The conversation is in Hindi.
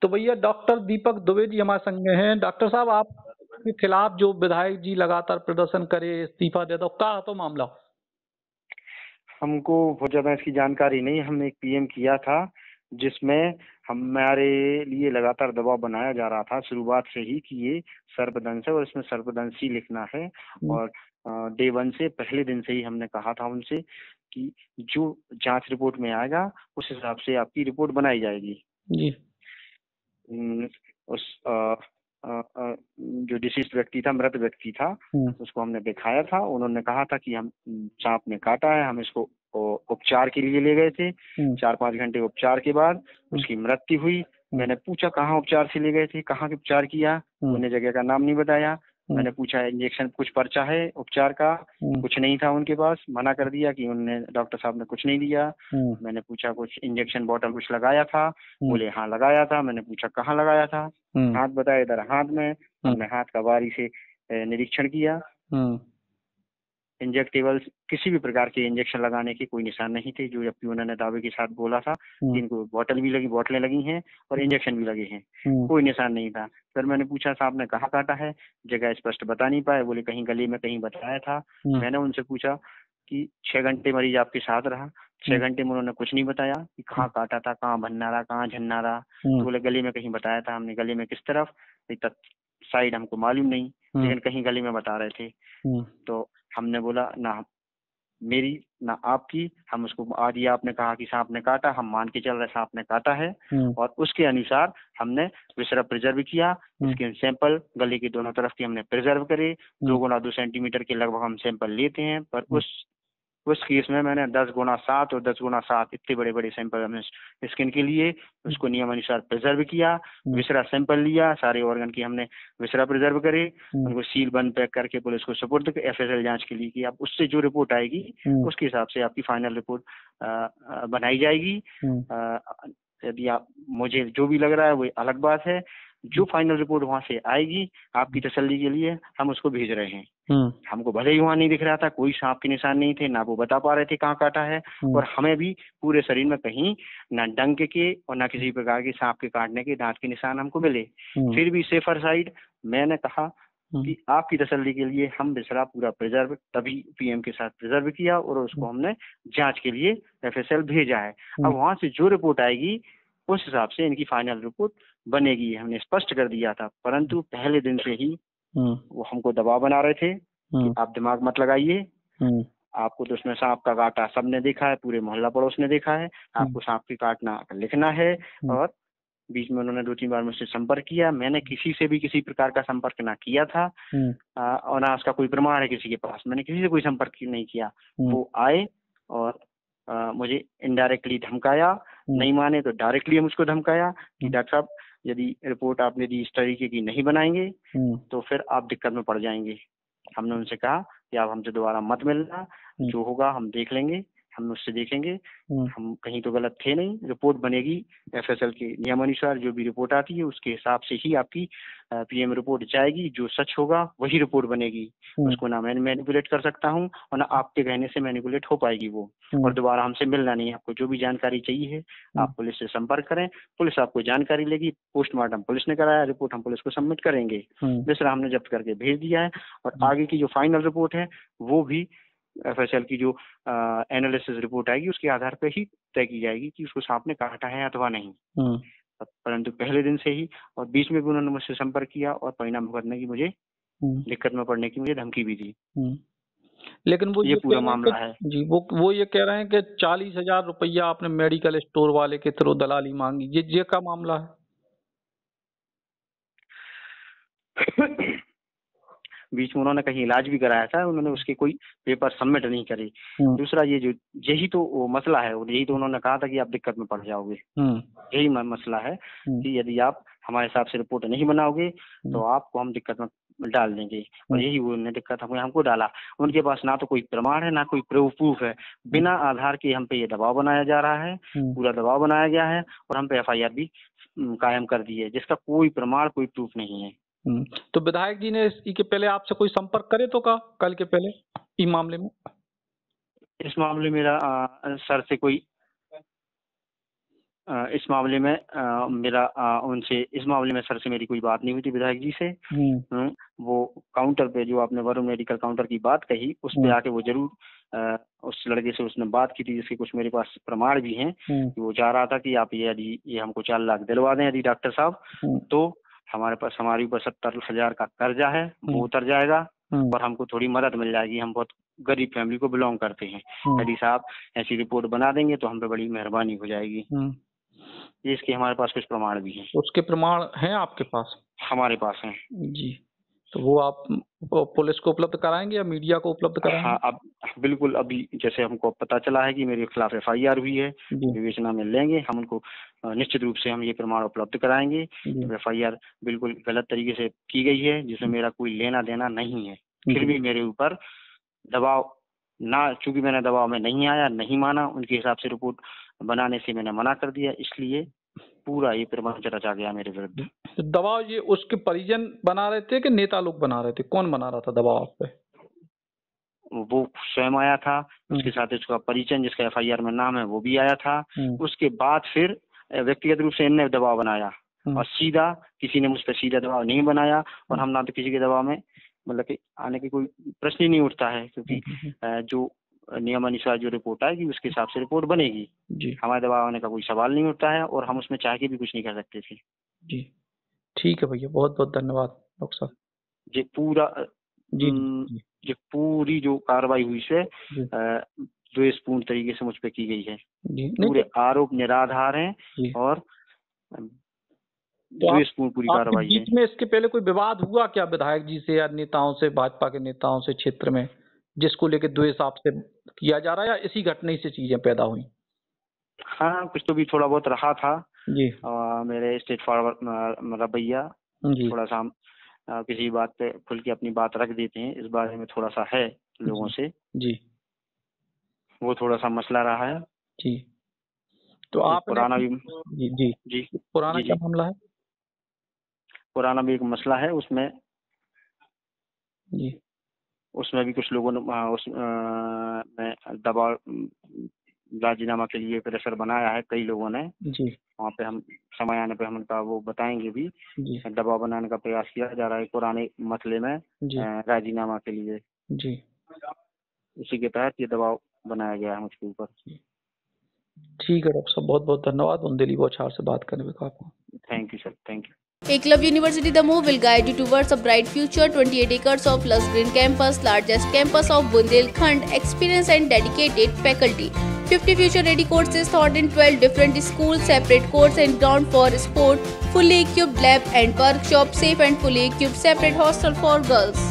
तो भैया डॉक्टर दीपक दुबे जी हमारे संग में हैं। डॉक्टर साहब, आपके खिलाफ जो विधायक जी लगातार प्रदर्शन करे, इस्तीफा दे दो, क्या तो मामला? हमको बहुत ज़्यादा इसकी जानकारी नहीं। हमने एक पीएम किया था जिसमें हमारे लिए लगातार दबाव बनाया जा रहा था शुरुआत से ही कि ये सर्पदंश है और इसमें सर्पदंशी लिखना है। और डे 1 से पहले दिन से ही हमने कहा था उनसे कि जो जांच रिपोर्ट में आएगा उस हिसाब से आपकी रिपोर्ट बनाई जाएगी। जी। उस जो डिसीज व्यक्ति था, मृत व्यक्ति था, उसको हमने दिखाया था। उन्होंने कहा था कि हम सांप ने काटा है। हम इसको उपचार के लिए ले गए थे। 4-5 घंटे उपचार के बाद उसकी मृत्यु हुई। मैंने पूछा कहाँ उपचार से ले गए थे, कहाँ उपचार किया? उन्होंने जगह का नाम नहीं बताया। मैंने पूछा इंजेक्शन कुछ पर्चा है उपचार का? कुछ नहीं था उनके पास, मना कर दिया कि उन्होंने, डॉक्टर साहब ने कुछ नहीं दिया। मैंने पूछा कुछ इंजेक्शन बॉटल कुछ लगाया था? बोले हाँ लगाया था। मैंने पूछा कहाँ लगाया था? हाथ बताया, इधर हाथ में। हमने हाथ का बारी से निरीक्षण किया। इंजेक्टेबल्स, किसी भी प्रकार के इंजेक्शन लगाने के कोई निशान नहीं थे, जो जबकि उन्होंने दावे के साथ बोला था कि इनको बोतलें लगी हैं और इंजेक्शन भी लगे हैं। कोई निशान नहीं था। फिर मैंने पूछा साहब ने कहाँ काटा है? जगह स्पष्ट बता नहीं पाए। बोले कहीं गले में कहीं बताया था। मैंने उनसे पूछा कि 6 घंटे मरीज आपके साथ रहा, 6 घंटे में उन्होंने कुछ नहीं बताया कि कहाँ काटा था, कहाँ भन्ना रहा, कहाँ झन्ना रहा। तो बोले गले में कहीं बताया था। हमने गले में किस तरफ, साइड हमको मालूम नहीं, लेकिन कहीं गले में बता रहे थे। तो हमने बोला ना मेरी ना आपकी, हम उसको आज आपने कहा कि सांप ने काटा, हम मान के चल रहे सांप ने काटा है। और उसके अनुसार हमने विसर्प प्रिजर्व किया। इसके सैंपल गले के दोनों तरफ के हमने प्रिजर्व करे। 2 गुना 2 सेंटीमीटर के लगभग हम सैंपल लेते हैं, पर उस केस में मैंने 10 गुना 7 और 10 गुना 7 इतने बड़े बड़े सैंपल हमने स्किन के लिए उसको नियम अनुसार प्रिजर्व किया। विसरा सैंपल लिया, सारे ऑर्गन की हमने विसरा प्रिजर्व करे, उनको सील बंद पैक करके पुलिस को सुपुर्द FSL जांच के लिए किया। उससे जो रिपोर्ट आएगी उसके हिसाब से आपकी फाइनल रिपोर्ट बनाई जाएगी। यदि आप, मुझे जो भी लग रहा है वो अलग बात है। जो फाइनल रिपोर्ट वहां से आएगी आपकी तसल्ली के लिए हम उसको भेज रहे हैं। हमको भले ही वहां नहीं दिख रहा था, कोई सांप के निशान नहीं थे, ना वो बता पा रहे थे कहाँ काटा है। और हमें भी पूरे शरीर में कहीं ना डंक के और ना किसी प्रकार के सांप के काटने के दांत के निशान हमको मिले। फिर भी सेफर साइड मैंने कहा कि आपकी तसल्ली के लिए हम विसरा पूरा प्रिजर्व, तभी पीएम के साथ प्रिजर्व किया और उसको हमने जांच के लिए FSL भेजा है। अब वहां से जो रिपोर्ट आएगी उस हिसाब से इनकी फाइनल रिपोर्ट बनेगी, हमने स्पष्ट कर दिया था। परंतु पहले दिन से ही वो हमको दबाव बना रहे थे कि आप दिमाग मत लगाइए, आपको तो उसमें सांप का काटा सबने देखा है, पूरे मोहल्ला पड़ोस ने देखा है, आपको सांप की काटना लिखना है। और बीच में उन्होंने 2-3 बार मुझसे संपर्क किया। मैंने किसी से भी किसी प्रकार का संपर्क ना किया था और ना उसका कोई प्रमाण है किसी के पास। मैंने किसी से कोई संपर्क नहीं किया। वो आए और मुझे इनडायरेक्टली धमकाया, नहीं माने तो डायरेक्टली मुझको धमकाया कि डॉक्टर साहब यदि रिपोर्ट आपने दी इस तरीके की नहीं बनाएंगे तो फिर आप दिक्कत में पड़ जाएंगे। हमने उनसे कहा कि आप हमसे दोबारा मत मिलना, जो होगा हम देख लेंगे, हम उससे देखेंगे, हम कहीं तो गलत थे नहीं। रिपोर्ट बनेगी FSL के नियमानुसार, जो भी रिपोर्ट आती है उसके हिसाब से ही आपकी PM रिपोर्ट जाएगी। जो सच होगा वही रिपोर्ट बनेगी। उसको ना मैं मैनिपुलेट कर सकता हूँ और ना आपके कहने से मैनिपुलेट हो पाएगी वो। और दोबारा हमसे मिलना नहीं। आपको जो भी जानकारी चाहिए है आप पुलिस से संपर्क करें, पुलिस आपको जानकारी लेगी। पोस्टमार्टम पुलिस ने कराया, रिपोर्ट हम पुलिस को सबमिट करेंगे। दूसरा हमने जब्त करके भेज दिया है और आगे की जो फाइनल रिपोर्ट है वो भी FSL की जो एनालिसिस रिपोर्ट आएगी उसके आधार पर ही तय की जाएगी कि उसको सांप ने काटा है अथवा नहीं। परंतु पहले दिन से ही और बीच में भी उन्होंने मुझसे संपर्क किया और परिणाम भुगतने की, मुझे दिक्कत में पड़ने की मुझे धमकी भी दी। लेकिन वो ये पूरा मामला है जी। वो ये कह रहे हैं कि 40,000 रुपया आपने मेडिकल स्टोर वाले के थ्रू दलाली मांगी। ये क्या मामला है? बीच में उन्होंने कहीं इलाज भी कराया था, उन्होंने उसके कोई पेपर सबमिट नहीं करे। दूसरा ये जो यही तो वो मसला है, यही तो उन्होंने कहा था कि आप दिक्कत में पड़ जाओगे। यही मसला है कि यदि आप हमारे हिसाब से रिपोर्ट नहीं बनाओगे तो आपको हम दिक्कत में डाल देंगे। और यही उन्होंने दिक्कत हमको डाला। उनके पास ना तो कोई प्रमाण है ना कोई प्रूफ है। बिना आधार के हम पे ये दबाव बनाया जा रहा है, पूरा दबाव बनाया गया है और हम पे FIR भी कायम कर दी है जिसका कोई प्रमाण कोई प्रूफ नहीं है। तो विधायक जी ने इसके पहले आपसे कोई संपर्क करे तो का कल के पहले इस मामले में? इस मामले में मेरा सर से कोई इस मामले में मेरा उनसे इस मामले में सर से मेरी कोई बात नहीं हुई थी विधायक जी से। वो काउंटर पे जो आपने वरुण मेडिकल काउंटर की बात कही उस पे आके वो जरूर उस लड़के से उसने बात की थी, जिसके कुछ मेरे पास प्रमाण भी हैं कि वो चाह रहा था कि आप ये हमको 4 लाख दिलवा दें यदि डॉक्टर साहब, तो हमारे ऊपर 70,000 का कर्जा है वो उतर जाएगा और हमको थोड़ी मदद मिल जाएगी। हम बहुत गरीब फैमिली को बिलोंग करते हैं। यदि साहब ऐसी रिपोर्ट बना देंगे तो हम पे बड़ी मेहरबानी हो जाएगी। ये इसके हमारे पास कुछ प्रमाण भी हैं। उसके प्रमाण हैं आपके पास? हमारे पास हैं जी। तो वो आप पुलिस को उपलब्ध कराएंगे या मीडिया को उपलब्ध कराएंगे? हाँ, अब बिल्कुल अभी जैसे हमको पता चला है कि मेरे खिलाफ FIR हुई है, विवेचना में लेंगे हम उनको, निश्चित रूप से हम ये प्रमाण उपलब्ध कराएंगे। FIR बिल्कुल गलत तरीके से की गई है जिसमें मेरा कोई लेना देना नहीं है, फिर भी मेरे ऊपर दबाव ना, चूंकि मैंने दबाव में नहीं आया, नहीं माना, उनके हिसाब से रिपोर्ट बनाने से मैंने मना कर दिया, इसलिए पूरा ये प्रबंध रचा गया मेरे विरुद्ध। तो दबाव ये उसके परिजन बना रहे थे कि नेता लोग बना रहे थे? कौन बना रहा था दबाव आप पे? वो स्वयं आया था, उसके साथ उसका परिचय जिसका FIR में नाम है वो भी आया था। उसके बाद फिर व्यक्तिगत रूप से इनने दबाव बनाया और सीधा किसी ने मुझ पर सीधा दबाव नहीं बनाया और हम ना तो किसी के दबाव में मतलब कि आने की कोई प्रश्न ही नहीं उठता है, क्योंकि जो नियमानुसार जो रिपोर्ट आएगी उसके हिसाब से रिपोर्ट बनेगी जी। हमारे दबाव आने का कोई सवाल नहीं उठता है और हम उसमें चाह के भी कुछ नहीं कर सकते थे जी। ठीक है भैया, बहुत बहुत धन्यवाद डॉक्टर साहब जी। पूरी जो कार्रवाई हुई से द्वेषपूर्ण तरीके से मुझ पे की गई है जी। पूरे आरोप निराधार हैं और द्वेषपूर्ण पूरी कार्रवाई है। में इसके पहले कोई विवाद हुआ क्या विधायक जी से या नेताओं से, भाजपा के नेताओं से क्षेत्र में, जिसको लेकर द्वेष आपसे किया जा रहा है, या इसी घटने से चीजें पैदा हुई? हाँ, कुछ तो भी थोड़ा बहुत रहा था जी। मेरे स्टेट फॉरवर्ड रवैया थोड़ा सा हम किसी बात पे खुल के अपनी बात रख देते हैं, इस बारे में थोड़ा सा है लोगों से जी। वो थोड़ा सा मसला रहा है जी। तो आप पुराना भी जी पुराना क्या मामला है? पुराना भी एक मसला है उसमें जी। उसमें भी कुछ लोगों ने उसमें दबाव राजीनामा के लिए प्रेशर बनाया है कई लोगों ने जी। वहाँ पे हम समय आने पे हम उनका वो बताएंगे भी जी। दबाव बनाने का प्रयास किया जा रहा है पुराने मसले में राजीनामा के लिए जी। उसी के तहत ये दबाव बनाया गया है मुझके ऊपर। ठीक है डॉक्टर साहब, बहुत बहुत धन्यवाद बुंदेली बौछार से बात करने का आपको। Thank you sir, thank you. Eklavya University Damoh will guide you towards a bright future. 28 acres of lush green campus, largest campus of Bundelkhand, experienced and dedicated faculty. 50 future-ready courses taught in 12 different schools, separate courts and ground for sport, fully equipped lab and workshop, safe and fully equipped separate hostel for girls.